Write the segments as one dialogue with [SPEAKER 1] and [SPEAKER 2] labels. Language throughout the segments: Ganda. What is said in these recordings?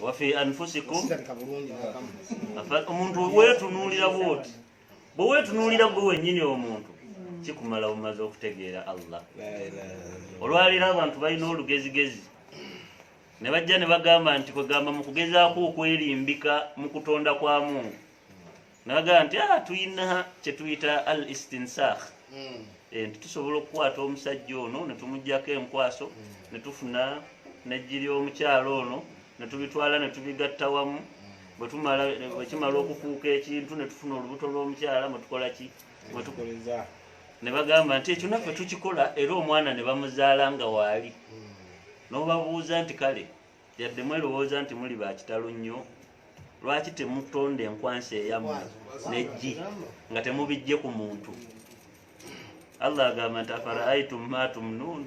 [SPEAKER 1] wafi anfusikum omuntu wetunuulira bwoti bwe wetunuulira gwe wennyini omuntu kikumala bumaze okutegeera Allah. Olwaliro abantu balina olugezigezi ne bajja ne bagamba nti kwegamba mu kugezaako okwerimbika mu kutonda kwa Mungu ne bagamba nti tuyina kye tuyita al istinsakh, nti tusobola okukwata omusajja ono ne tumuggyako enkwaso ne tufuna nejji ly'omukyalo ono ne tubitwala ne tubigatta wamu, bwe kimala okufuuka ekintu ne tufuna olubuto lw'omukyala mwe tukola ki ne bagamba nti ekyo naffe tukikola era omwana ne bamuzaala nga waali. N'obabuuza nti kale yadde mwerowooza nti muli bakitalo nnyo, lwaki temutonda enkwansi eyammwe nejji nga temubijje ku muntu? Allah agamba nti afara'aytum ma tumnun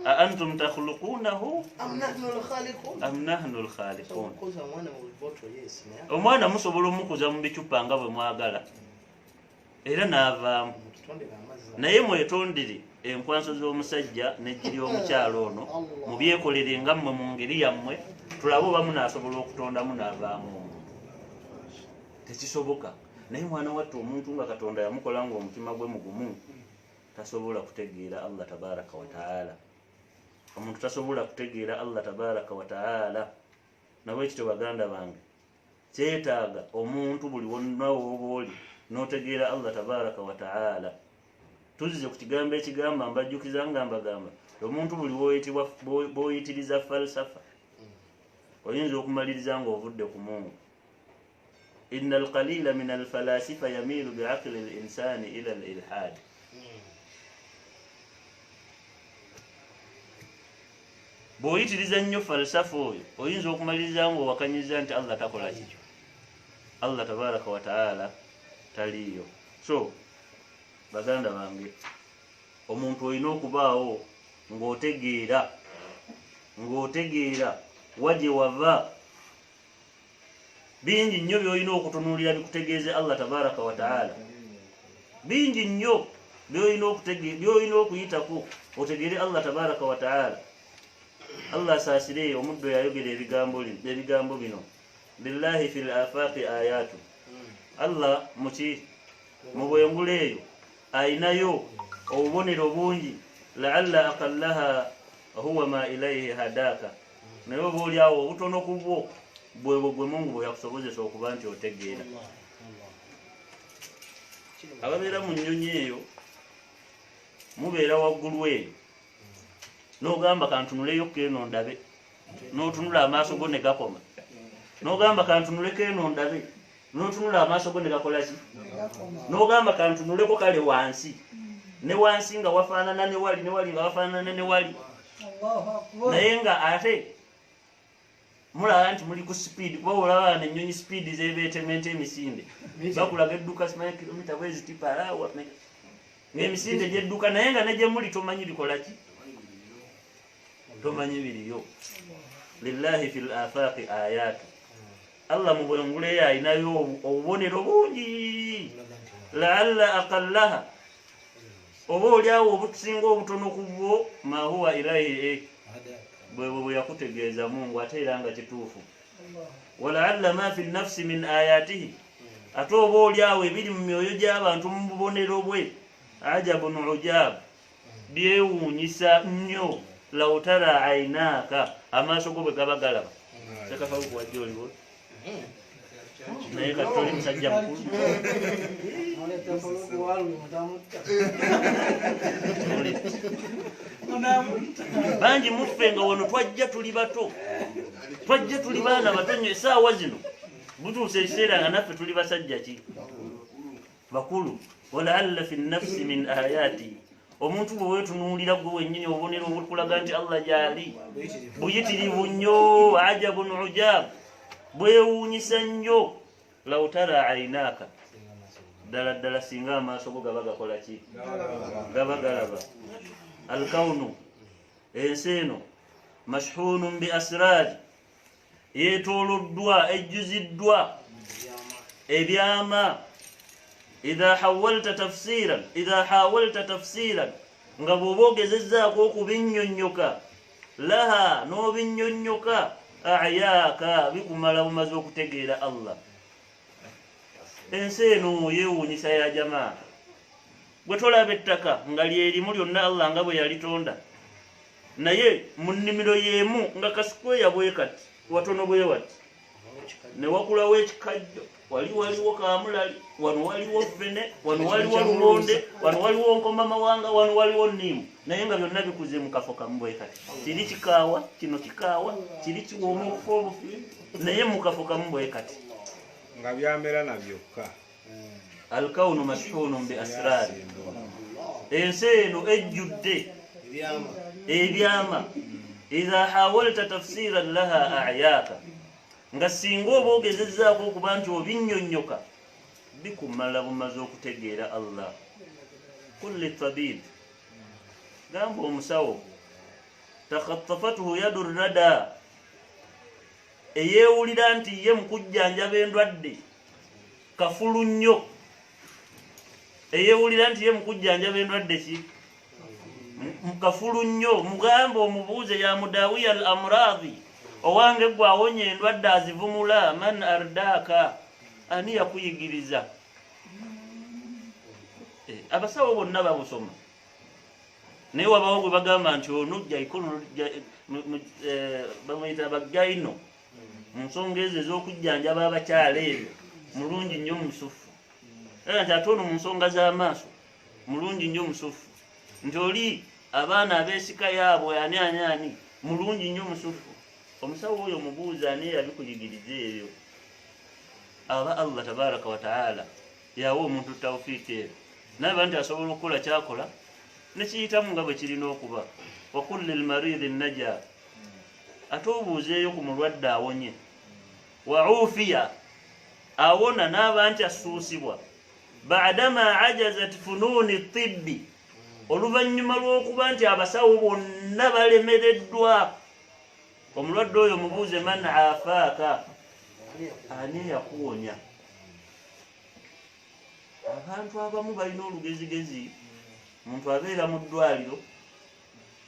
[SPEAKER 1] a antum takhluqunahu am nahnu al-khaliqun. Omwana musobola omukuza mu bicupa nga bwe mwagala era n'avaamu, naye mwetondere enkwanso z'omusajja nejji ly'omukyalo ono mubyekolere nga mmwe mu ngeri yammwe, tulabe oba munaasobola okutondamu n'avaamu omuntu. Tekisoboka. Naye mwana watte omuntu nga Katonda yamukola ng'omutima gwe mugumu tasobola kutegeera Allah tabaraka wa taala. Omuntu tasobola kutegeera Allah tabaraka wa taala. Nawe ekyo baganda bange kyetaaga omuntu buli wonna w'oba oli n'otegeera Allah tabaraka wa taala. Tuzize ku kigambo ekigamba mbajjukiza nga mbagamba omuntu buli bw'oyitiriza falsafa oyinza okumaliriza ng'ovudde ku Mungu. Inna alqalila min alfalasifa yamilu biaqli alinsani ila alilhad. Bw'oyitiriza nnyo falsafa oyo oyinza okumaliriza ng'owakanyiza nti Allah takola kikyo, Allah tabaraka wa taala taliyo. So baganda bange omuntu olina okubaawo ng'otegeera waje wava. Bingi nnyo by'olina okutunuulira bikutegeeze Allah tabaraka wa taala, bingi nnyo by'olina okuyitako otegeere Allah tabaraka wa taala. Allah asaasire omuddo yayogera ebigambo bino, lillahi fil afaqi ayatu. Allah mu bwengula eyo ayinayo obubonero bungi, la'alla aqallaha huwa ma ilayhi hadaka. Naye oba oli awo obutono ku bwo bwebwo gwe Mungu bwe yakusobozesa okuba nti otegeera. Ababeera mu nnyonyi eyo mubeera waggulu eyo n'ogamba kantunuleyo keno ndabe, n'otunula amaaso go ne gakoma. N'ogamba kantunuleko eno ndabe, n'otunula amaaso go ne gakola ki? N'ogamba kantunuleko kale wansi, ne wansi nga wafaanana ne wali, ne wali nga wafaanana ne wali. Naye nga ate mulaba nti muli ku speed, kuba olaba n'ennyonyi speed z'ebeetementa emisinde bakulaga edduka simanyi kilomita bwe zitipa alaawa ng'emisinde gy'edduka, naye nga ne gye muli tomanyi bikola ki? Tomanyi biriyo. Lillahi fil afaqi ayatu. Allah mu bwengula eyo ayinayo obubonero bungi, la'alla aqallaha oba oli awo obusinga obutono ku bwo ma huwa ilayhi bwe yakutegeeza Mungu ate era nga kituufu. Wala'alla ma fi nafsi min ayatihi, ate oba oli awo ebiri mu myoyo gy'abantu mu bubonero bwe ajabun ujab, byewuunyisa nnyo. Law tara aynaaka, amaaso go bwe gaba galaba. Sekafa okuwajja oliwo naye kati oli musajja mukulu. Bangi muffe nga wano twajja tuli bato, twajja tuli baana bato nnyo. Essaawa zino butuuse ekiseera nga naffe tuli basajja ki bakulu. Wala'alla fi nnafsi min ayati, omuntu bwe weetunuulira gwe wennyini obubonero obukulaga nti Allah gy'ali buyitirivu nnyo, ajabun ujab, bwewuunyisa nnyo. Law tara aynaaka, ddala ddala singa amaaso go gaba gakola ki? Gaba galaba. Alkawnu, ensi eno, mashhunun bi asraari, yeetooloddwa ejjuziddwa ebyama. Idha hawalta tafsiran, nga bw'oba ogezezzaako okubinnyonnyoka, laha n'obinnyonnyoka, a'yaaka bikumala bumaze okutegeera Allah. Ensi eno yeewuunyisa ya jamaa. Bwe tolaba ettaka nga lyerimu lyonna Allah nga bwe yalitonda, naye mu nnimiro y'emu nga kasikweya bwe kati watono bwe wati ne wakulawo ekikajjo, wali waliwo kaamulali, wano waliwo ffene, wano waliwo lumonde, wano waliwo nkomamawanga, wano waliwo nniimu, naye nga byonna bikuze mu kafo kamu bwe kati. Kiri kikaawa, kino kikaawa, kiri kiwooma okufa obufi, naye mu kafo kamu bwe kati.
[SPEAKER 2] Nga byamera na byokka.
[SPEAKER 1] Alkawunu mashhunun bi asrari. Ensi eno ejjudde ebyama. Idha hawalta tafsiran laha a'yaaka, nga singa oba ogezezzaako okuba nti obinnyonnyoka bikumala bumaze okutegeera Allah. Kulli tabib, gamba omusawo, takhattafatuhu yadu rrada, eyeewulira nti ye mukujjanjaba endwadde kafulu nnyo, eyeewulira nti ye mukujjanjaba endwadde ki mukafulu nnyo, mugamba omubuuze ya mudawiya al amradhi, owange gwe awonya endwadde azivumula, man ardaaka, ani yakuyigiriza? Abasawo bonna babusoma, naye wabawo gwe bagamba nti onojja ikono bamuyita bagayino mu nsonga ezo ez'okujjanjaba abakyala ebyo, mulungi nnyo musufu. Era nti ate ono mu nsonga z'amaaso mulungi nnyo musufu, nti oli abaana abeesika yaabwe ani mulungi nnyo musufu. Omusawo oyo mubuuza ani yabikuyigiriza ebyo? Aba Allah tabaraka wa taala yawa omuntu tawfiiki eyo, naba nti asobola okukola kyakola nekiyitamu nga bwe kirina okuba. Wa kulli lmaridi naja, ate obuuzeeyo ku mulwadde awonye. Wa ufiya, awona n'aba nti asuusibwa. Baadama ajazat fununi tibbi, oluvannyuma lw'okuba nti abasawo bonna balemereddwa. Omulwadde oyo mubuuze man afaaka, ani yakuwonya? Abantu abamu balina olugezigezi, omuntu abeera mu ddwaliro,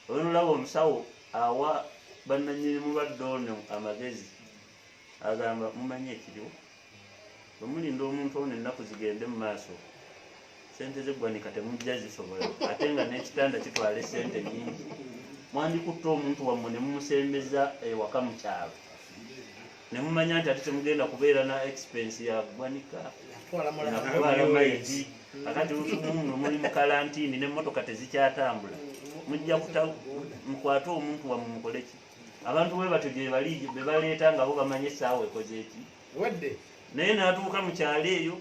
[SPEAKER 1] olaba omusawo awa bannannyini mulwadde ono amagezi, agamba mumanye ekiriwo, bwe mulinda omuntu ono ennaku zigende mu maaso, sente zeggwanika temujja zisobola, ate nga n'ekitanda kitwala esente nnyingi, mwandikutte omuntu wammwe ne mumusembeza ewaka mu kyalo, ne mumanya nti ate temugenda kubeera na expense ya ggwanika nakutwala maiti, akati muno muli mu kalantiini n'emmotoka tezikyatambula, mujja mukwate omuntu wammwe mukoleki? Abantu bwe batyo gye bali be baleeta nga bo bamanye essaawa ekoze eki, naye n'atuuka mu kyalo eyo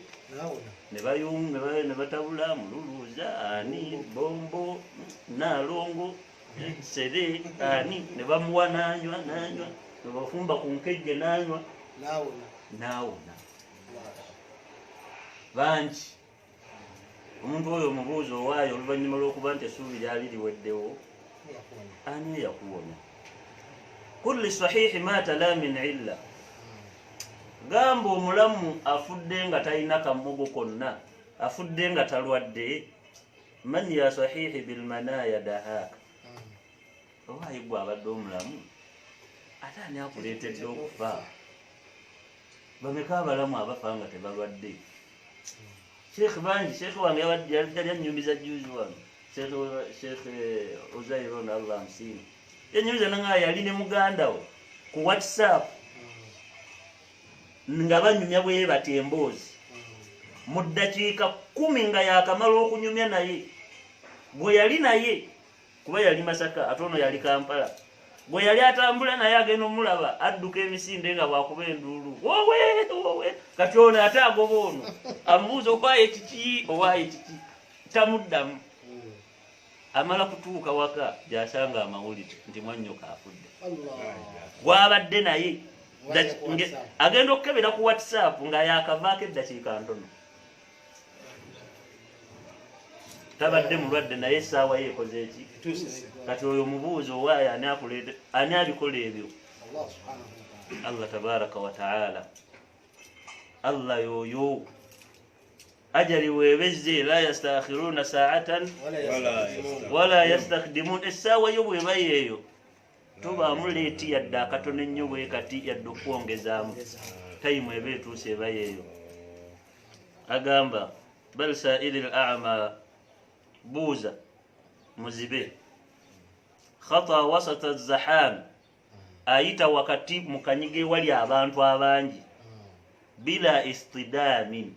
[SPEAKER 1] ne batabula mululuuza ani bombo naalongo sere ani, ne bamuwa n'anywa, ne bafumba ku nkejje n'anywa, n'awona. Bangi omuntu oyo omubuuzi owaayo oluvannyuma lw'okuba nti essuubi lyali liweddewo, ani yakuwonya? Kulli sahihi maata la min illa, gamba omulamu afudde nga talina kamugo konna, afudde nga talwadde. Man ya sahihi bilmanaya dahaaka, owaayi gwe abadde omulamu ate ani akuleetedde okufa? Bameka abalamu abafa nga tebalwadde? Sheikh bangi, sheikh wange yali annyumiza juzi wano, sheikh Uzairo na Allah msini, yanyumiza nanga yali ne muganda we ku WhatsApp nga banyumya bwe bati emboozi mu ddakiika 10 nga yakamala okunyumya naye. Gwe yali naye kuba yali Masaka, ate ono yali Kampala, gwe yali atambula naye agenda omulaba adduka emisinde nga bwakuba enduulu, wowe kati ono ate agoba ono amubuuza owaaye kiki tamuddamu. Amala kutuuka waka gy'asanga amawulire nti mwannyoko afudde. Gwabadde naye agenda okukebera ku WhatsApp nga yakavaako eddakiika ntono, tabadde mulwadde naye essaawa ye ekoze eki? Kati oyo mubuuzi owaaye ani abikola ebyo? Allah tabaraka wa taala. Allah yoyo ajali webezze, la yastakhiruna saatan wala yastakdimun. Essaawa yo bweba yeeyo tubaamu leeti yadde akatono ennyo bwe kati yadde okwongezaamu tayimu eba etuuse eba yeeyo. Agamba bal sa'ili al-a'ma, buuza muzibe, khata wasata az-zaham, ayita wakati mu kanyige wali abantu abangi, bila istidamin,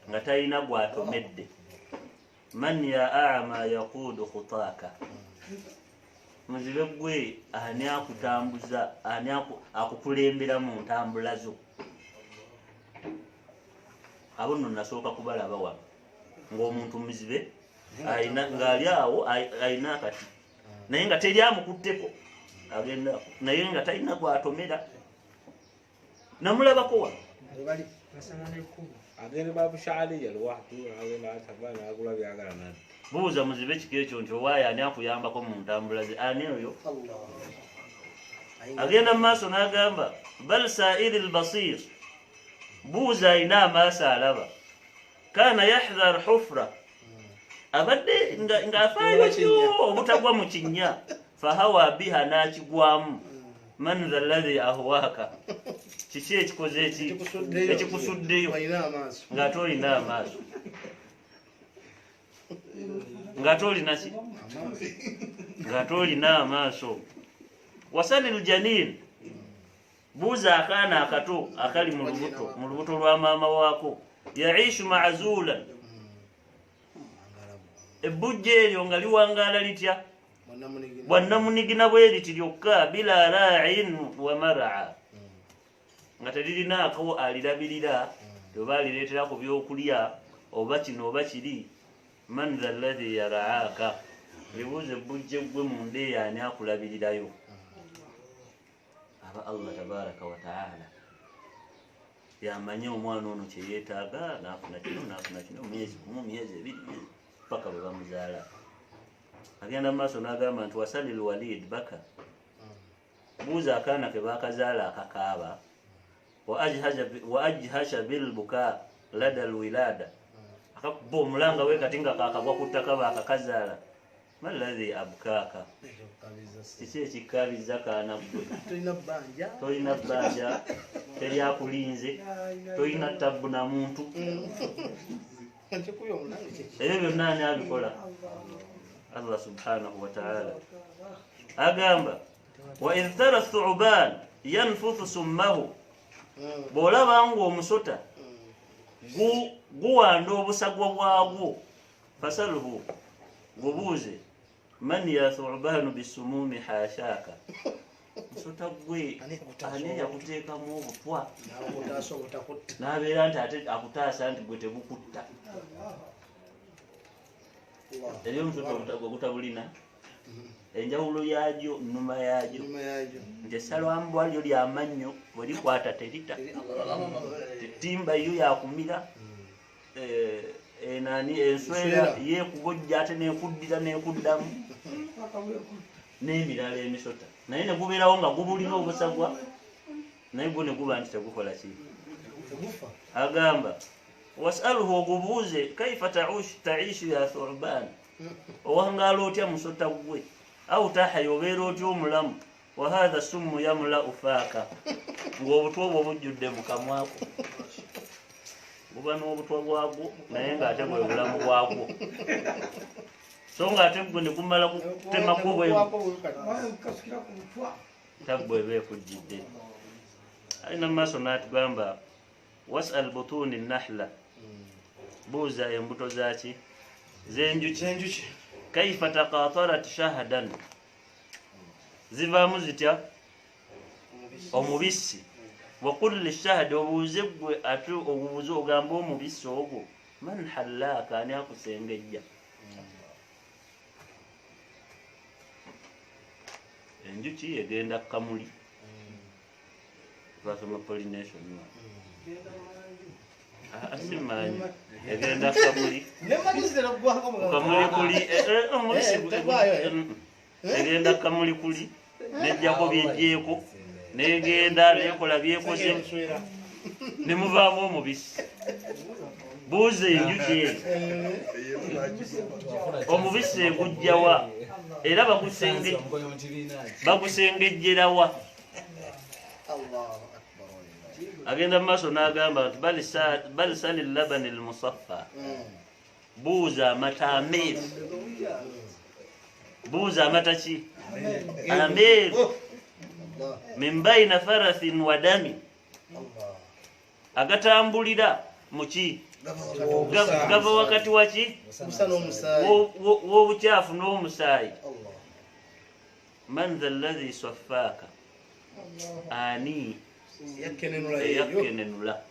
[SPEAKER 1] nga talina gwatomedde. Man ya a'ma yaqudu khutaka, muzibe gwe ani akutambuza, ani akukulembera mu ntambula zo. Abo nno nasooka kubalaba wano ng'omuntu muzibe ng'ali awo ayina akati naye nga teri amukutteko, agenda naye nga talina gwatomera. Namulabako wano
[SPEAKER 2] agenda babushali yalwatu agenda atabana agula byagala nani.
[SPEAKER 1] Buuza muzibe kiko ekyo nti owaayo ani akuyambako mu ntambula ze, ani oyo? Agenda mu maaso n'agamba bal sa'ili al-basir, buuza ayina amaaso alaba, kana yahdhar hufra, abadde ng'afaayo kyo obutagwa mu kinnya, fahawa biha n'akigwamu. Man dha alladhi ahwaaka, kiki ekikoze ekikusuddeyo ng'ate olina amaaso, ng'ate olina ki, ng'ate olina amaaso. Wasalil janin, buuza akaana akato akali mu lubuto lwa maama waako, yaishu ma'zulan, ebbujja eryo nga liwangaala litya, bwannamunigina bwe liti lyokka, bila ra'in wa mar'a, nga teririnaako alirabirira oba alireetera ku byokulya oba kino oba kiri. Man dha alladhi yar'aaka, libuuza ebbujja gwe mu ndeeyo ani akulabirirayo. Aba Allah tabaraka wa ta'ala yamanye omwana ono kye yeetaaga, naafuna kino myezi gumu myezi ebiri paka bwe bamuzaala. Agenda mu maaso n'agamba nti wasalil walid baka, buuza akaana ke baakazaala akakaaba, wa ajhasha bilbuka lada alwilada, akakuba omulanga we kati nga kakagwa ku ttaka baakakazaala. Maladhi abkaaka, kiki ekikkabiza kaana gwe? Tolina bbanja, teri akulinze, tolina tabbu na muntu, ebyo byonna ani abikola? Allah subhanahu wa ta'ala. Agamba wa idh tara thu'ban yanfuthu summahu, bw'olaba ng'omusota guwanda obusagwa bwagwo, fasalhu, gubuuze, man ya thu'banu bisumumi hashaaka, musota gwe ani yakuteekamu obutwa n'abeera nti ate akutaasa nti gwe tebukutta. Eri omusota gutabulina enjawulo yaagyo, nnuma yaagyo, nti essalwambwa lyo lyamannyo bwe likwata terita, tettimba yo yakumira, enswera yeekugojja ate neekuddira neekuddamu, n'emirala emisota. Naye ne gubeerawo nga gubulina obusagwa, naye gwo ne guba nti tegukola ki. Agamba wasaluhu, ogubuuze, kaifa taishu ya thu'ban, owangaala otya musota gwe, au tahya, obeera otya omulamu, wa hadha summu yamla'u faaka, ng'obutwa obwo bujjudde mu kamwako. Buba n'obutwa bwagwo naye ng'ate bwe bulamu bwagwo, so ng'ate gwe ne gumala kutemako bwebu, taggwe eba ekujjidde. Alina mu maaso n'atugamba was'al butuni nahla, buuza embuto zaki, z'enjuki, kaifa taqatarat shahadan, zivaamu zitya, omubisi. Wa qul lishahadi, obuuze gwe ate obuuze ogamba omubisi ogwo, man hallaaka, ani akusengejja. Enjuki egenda kukamuli, basoma pollination, asimanyi egenda kukamuli, kamuli kuli egenda kukamuli kuli, nejjako byejjeeko, negenda nekola byekoze, nemuvaamu omubisi. Buuza enjuki eyo omubisi egujjawa, era bagusengejjerawa. Agenda mu maaso n'agamba nti bali sali labani almusaffa, buuza amata ameeru. Buuza amata ki? Ameeru. Min baina farathin wa dami, agatambulira mu ki? Gava wakati wa ki? W'obukyafu n'omusaayi. Man dha alladhi saffaaka, ani yakkenenula.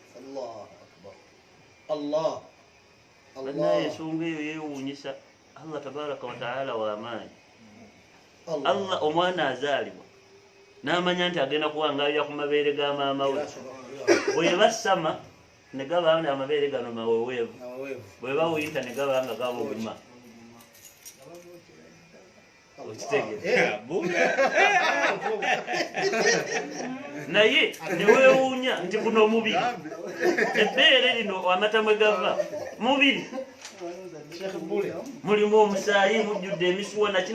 [SPEAKER 1] Naye ensonga eyo yeewuunyisa. Allah tabaraka wa taala w'amaanyi. Allah omwana azaalibwa n'amanya nti agenda kuwangaalira ku mabeere ga maama we. Bwe basama ne gaba nga amabeere gano maweweevu, bwe bawuyita ne gaba nga gabuluma. Naye ne weewuunya nti guno mubiri, ebbeere lino amata mwe gava mubiri, mulimu omusaayi, mujjudde emisuwa naki.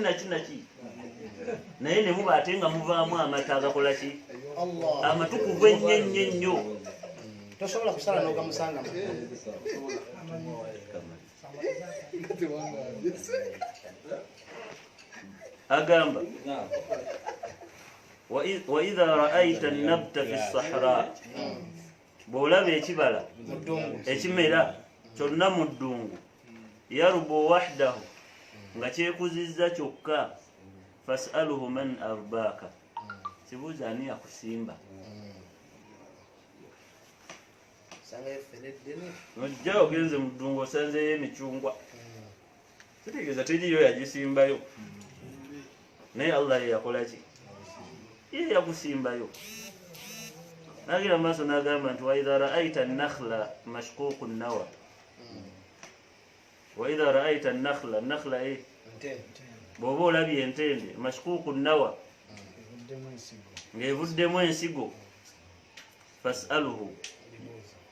[SPEAKER 1] Naye ne muba ate nga muvaamu amata agakola ki? Amatukuvu ennyo.
[SPEAKER 3] Tosobola kusala n'ogamusanga.
[SPEAKER 1] Agamba wa idha ra'aita an-nabta fi as-sahra, bw'olaba ekibala ekimera kyonna mu ddungu, yarubu wahdahu, nga kyekuzizza kyokka, fas'aluhu man arbaaka, kibuuza ani yakusimba. Nojja ogenze mu ddungu osanzeeyo emicungwa, kitegeeza teriyo yagisimbayo, naye Allah ye yakola ki? Ye yakusimbayo. Nagira maaso n'agamba nti wa idha ra'aita an-nakhla mashququ an-nawa, wa idha ra'aita an-nakhla, nakhla bw'oba olabye entende mashququ an-nawa, ng'evuddemu ensigo, fas'aluhu,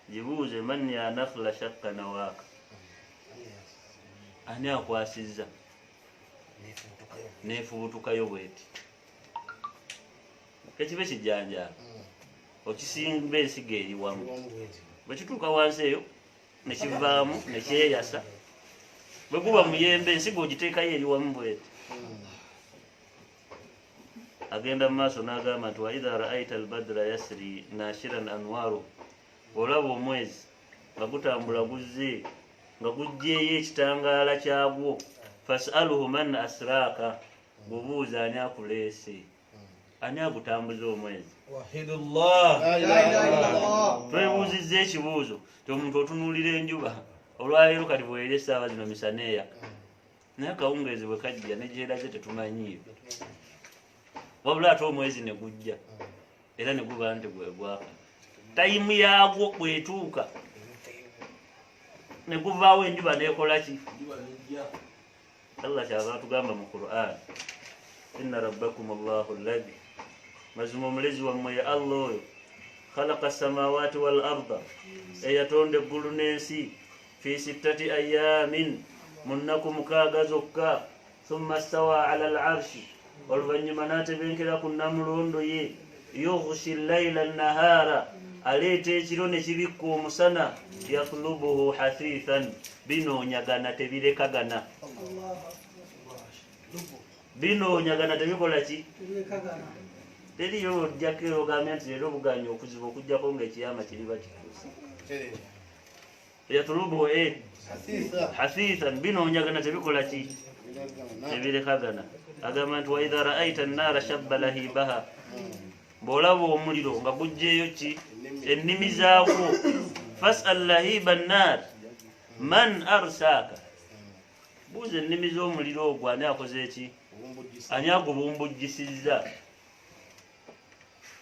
[SPEAKER 1] jibuuze man ya nakhla shaqqa nawaaka, ani akwasizza neefubutukayo bweti. Ekibe kijjanjaba, okisimba ensigo eri wamu, bwe kituuka wansi eyo ne kivaamu ne kyeyasa. Bwe guba muyembe ensigo ogiteekayo eri wamu bweti. Agenda mu maaso n'agamba nti wa idha ra'aita al-badra yasri nashiran anwaru, olaba omwezi nga gutambula guzze nga gujjeeyo ekitangaala kyagwo, fas'aluhu man asraaka, bubuuza ani akuleese, ani agutambuza omwezi. Twebuuzizza ekibuuzo ti omuntu otunuulira enjuba olwaleero kati bw'eri essaawa zino misana eyaka, naye akawungeezi bwe kajja ne gyeraze tetumanyiyo, wabula ate omwezi ne gujja era ne guba nti gwe gwaka. Tayimu yaagwo bwetuuka ne guvaawo enjuba neekola ki? Allah kyava atugamba mu Qur'an, inna rabbakum Allahu alladhi, mazima omulezi wammwe ye Allah oyo, khalaqa as-samawati wal arda, eyatonda eggulu n'ensi, fi 6 ayyamin, mu nnaku 6 zokka, thumma stawa ala al-arshi, oluvannyuma n'atebenkera ku nnamulondo ye, yughshi al-layla an-nahara, aleeta ekiro ne kibikka omusana, yatlubuhu hasithan, binoonyagana tebirekagana. Binoonyagana tebikola ki? Teriyo ojjako ogambye nti leero obuganya okuziba okujjako ng'ekiyama kiriba kituuse. Yatlubuhu hasithan, binoonyagana tebikola ki? Tebirekagana. Agamba nti wa idha ra'aita an-naara shabba lahibaha, bw'olaba omuliro nga gujjeeyo ki? Ennimi zaagwo, fas'al lahiba an-naar man arsaaka, buuza ennimi z'omuliro ogwo ani akoze eki? Ani agubumbujjisizza?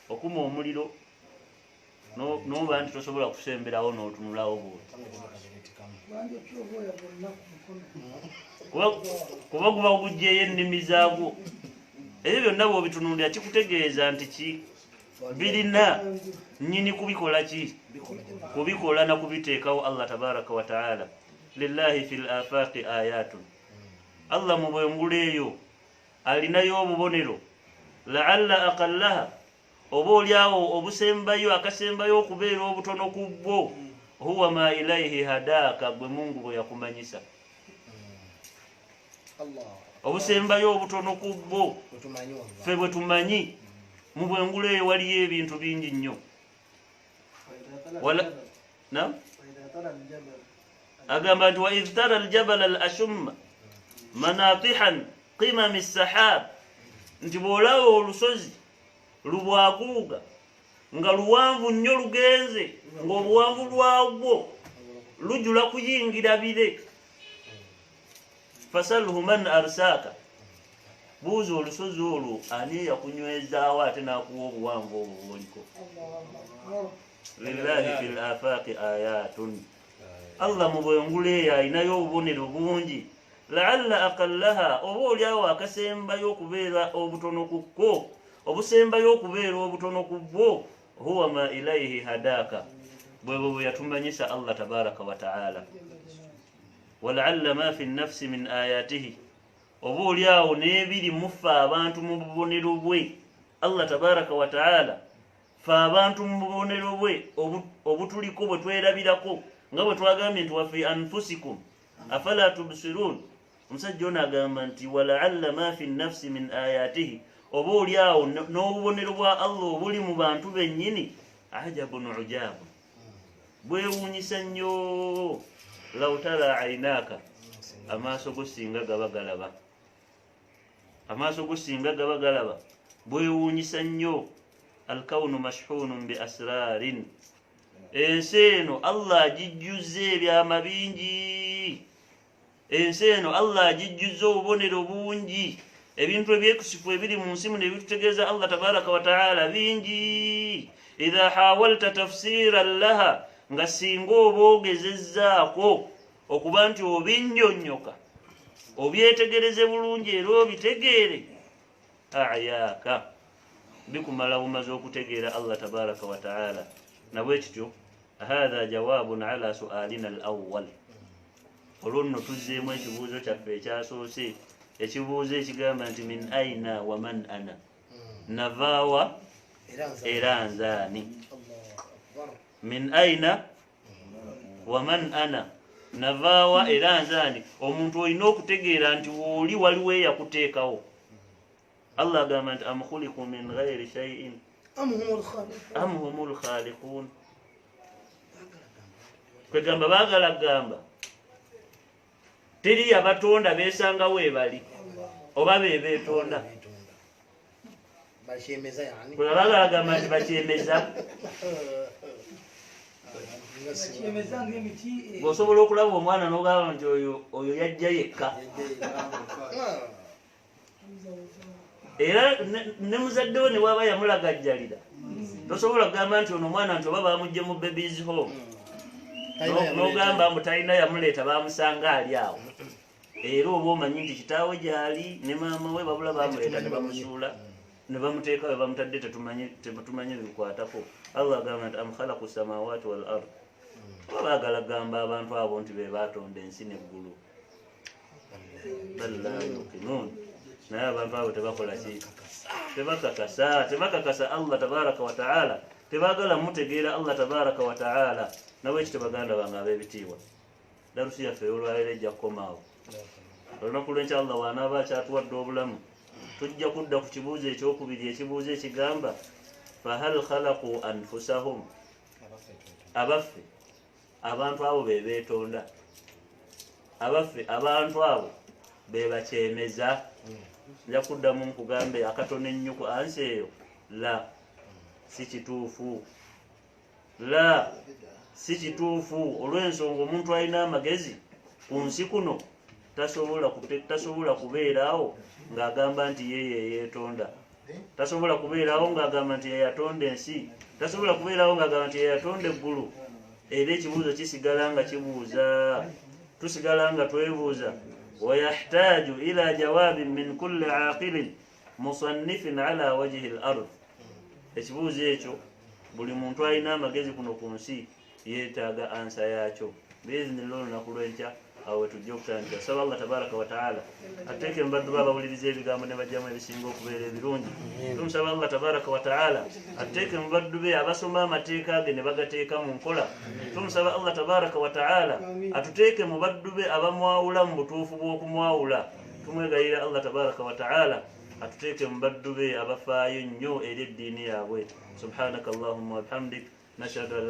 [SPEAKER 1] Okuma omuliro n'oba nti tosobola kusemberawo n'otunulawo bwoti, kuba guba gujjeeyo ennimi zaagwo. Ebyo byonna bw'obitunuulira kikutegeeza nti ki? Birina nnyini kubikola ki? Kubikola na kubiteekawo Allah tabaraka wa taala. Lillahi fil afaqi ayatun, Allah mu bwengula eyo alinayo obubonero la'alla aqallaha oba olyawo obusembayo akasembayo okubeera obutono ku bwo huwa ma ilaihi hadaka gwe Mungu bwe yakumanyisa obusembayo obutono ku bwo ffe bwe tumanyi mu bwengulu eyo waliyo ebintu bingi nnyo agamba nti wa idh tara aljabala al ashumma manatihan qimami sahab nti bw'olaba olusozi lubwaguuga nga luwanvu nnyo lugenze ng'obuwanvu lwagwo lujula kuyingira bire fasalhu man arsaaka buuza olusozi olwo ani yakunywezaawo ate n'akuwa obuwanvu obwo bwoliko lillahi fil afaaqi ayatun Allah mu bwengulu eyo alinayo obubonero bungi la'alla aqallaha oba olyawo akasembayo okubeera obutono kukko obusembayo okubeera obutono ku bwo huwa ma ilaihi hadaka bwebwe bwe yatumanyisa Allah tabaraka wa ta'ala wala'alla ma fi nnafsi min ayatihi oba olyawo n'ebiri muffe abantu mu bubonero bwe Allah tabaraka wa ta'ala ffe abantu mu bubonero bwe obutuliko bwe twerabirako nga bwe twagambye nti wa fi anfusikum afala tubsirun omusajja ono agamba nti wala'alla ma fi nnafsi min ayatihi oba olyawo n'obubonero bwa Allah obuli mu bantu bennyini ajabun ujabu bwewuunyisa nnyo law tara aynaaka amaaso go singa gaba galaba amaaso go singa gaba galaba bwewuunyisa nnyo alkawnu mashhunun bi asrarin ensi eno Allah agijjuze ebyama bingi ensi eno Allah agijjuze obubonero bungi ebintu ebyekusifu ebiri mu nsi muno ebitutegeeza Allah tabaraka wa ta'ala bingi idha hawalta tafsiran laha nga singa oba ogezezzaako okuba nti obinnyonnyoka obyetegereze bulungi era obitegeere ayaaka bikumala bumaze okutegeera Allah tabaraka wa ta'ala nabwe kityo hadha jawabun ala sualina al-awwal olwo nno tuzzeemu ekibuuzo kyaffe ekyasoose ekibuuzo ekigamba nti min aina wa man ana navaawa era nzaani min aina wa man ana navaawa era nzaani omuntu olina okutegeera nti wooli waliwo eyakuteekawo Allah agamba nti am khuliqu min ghairi shay'in am humul khaliqun kwegamba baagala gamba teri abatonda beesanga weebali oba bebeetonda baagala gamba nti bakyemeza ng'osobola okulaba omwana n'ogamba nti oyo yajja yekka era ne muzaddewo ne waba yamulagajjalira tosobola kugamba nti ono omwana nti oba bamugye mu babies home n'ogamba mbu talina yamuleeta bamusanga ali awo era oba omanyi nti kitaawe gyali ne maama we babula bamuleeta ne bamusuula ne bamuteeka we bamutadde tetumanyi bikwatako Allah agamba nti am khalaku samawati wal ard oba baagala gamba abantu abo nti be baatonda ensi n'eggulu bal la yuqinun naye abantu abo tebakola ki tebakakasa Allah tabaraka wa ta'ala tebaagala mutegeera Allah tabaraka wa ta'ala nawe ekyo baganda bange ab'ebitiibwa darusi yaffe olwaleero ejja kukomaawo olunaku lw'enkya Allah wanaaba akyatuwadde obulamu tujja kudda ku kibuuzo ekyokubiri ekibuuzo ekigamba fahal khalaqu anfusahum abaffe abantu abo be beetonda abaffe abantu abo be bakyemeza nja kuddamu nkugambe akatono ennyuku ansi eyo la si kituufu la si kituufu olw'ensonga omuntu alina amagezi ku nsi kuno tasobola kubeeraawo ng'agamba nti yeye yeetonda tasobola kubeeraawo ng'agamba nti yeyatonda ensi tasobola kubeeraawo ng'agamba nti yeyatonda eggulu era ekibuuzo kisigala nga kibuuza tusigala nga twebuuza wayahtaju ila jawabin min kulli aqilin musannifin ala wajhi al-ard ekibuuzo ekyo buli muntu alina amagezi kuno ku nsi yeetaaga ansa yaakyo biiznillah olunaku lw'enkya awo tujja okutandika. Saba Allah tabaraka wa taala ateeke mu baddu babawuliriza ebigambo ne bajjamu ebisinga okubeera ebirungi. Tumusaba Allah tabaraka wa taala ateeke mu baddu be abasoma amateeka ge ne bagateeka mu nkola. Tumusaba Allah tabaraka wa taala atuteeke mu baddu be abamwawula mu butuufu bw'okumwawula. Tumwegayirira Allah tabaraka wa taala atuteeke mu baddu be abafaayo nnyo eri eddiini yaabwe. Subhanaka Allahumma wa bihamdik nashhadu an la